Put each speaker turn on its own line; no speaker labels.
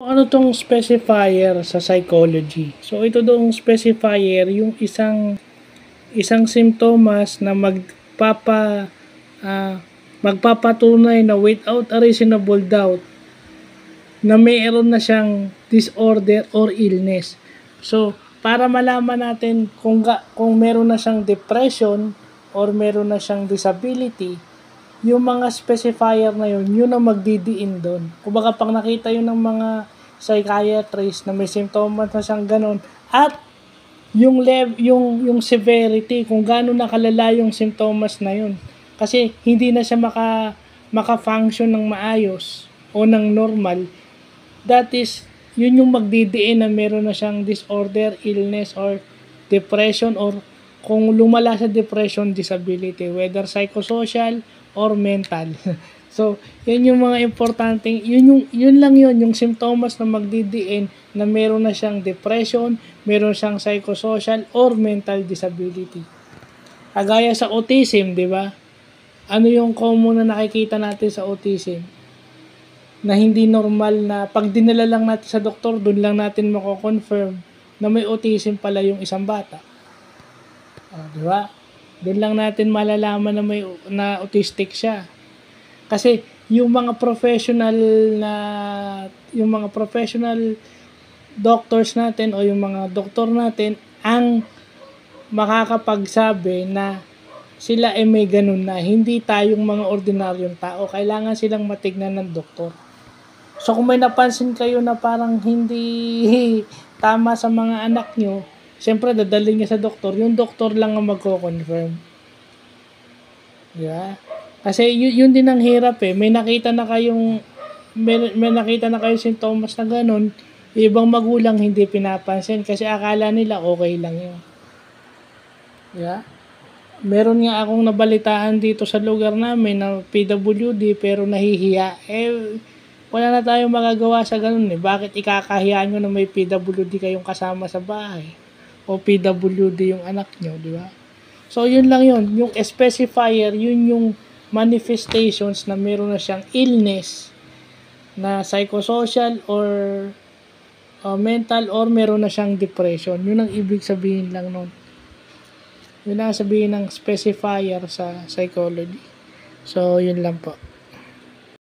Ano tong specifier sa psychology? So ito dong specifier yung isang simptomas na ah, magpapatunay na without a reasonable doubt na mayroon na siyang disorder or illness. So para malaman natin kung meron na siyang depression or meron na siyang disability, yung mga specifier na yun ang magdidiin doon. Kumbaga pag nakita yun ng mga psychiatrist na may symptoms na siyang ganun, at yung severity, kung gaano nakalala yung symptoms na yun. Kasi hindi na siya maka-function ng maayos o ng normal. That is, yun yung magdidiin na meron na siyang disorder, illness, or depression, or kung lumala sa depression, disability, whether psychosocial or mental. So, yun yung mga importanteng, yun lang yung symptoms na magdidiin na meron na siyang depression, meron siyang psychosocial or mental disability. Agaya sa autism, di ba? Ano yung common na nakikita natin sa autism? Na hindi normal na pag dinala lang natin sa doktor, doon lang natin mako-confirm na may autism pala yung isang bata. Di ba? Doon lang natin malalaman na autistic siya. Kasi yung mga professional doctors natin o yung mga doktor natin ang makakapagsabi na sila ay may ganun na, hindi tayong mga ordinaryong tao. Kailangan silang matignan ng doktor. So kung may napansin kayo na parang hindi tama sa mga anak nyo, siyempre dadalhin niya sa doktor, yung doktor lang ang magko-confirm. Yeah. Kasi yun din ang hirap eh. May nakita na kayong sintomas na ganun, ibang magulang hindi pinapansin kasi akala nila okay lang yun. Yeah. Meron nga akong nabalitaan dito sa lugar namin na PWD pero nahihiya. Wala na tayong magagawa sa ganun eh. Bakit ikakahiya nyo na may PWD kayong kasama sa bahay? O PWD yung anak nyo, di ba? So, yun lang yun. Yung specifier, yun yung manifestations na meron na siyang illness na psychosocial or mental or meron na siyang depression. Yun ang ibig sabihin lang nun. Yun ang sabihin ng specifier sa psychology. So, yun lang po.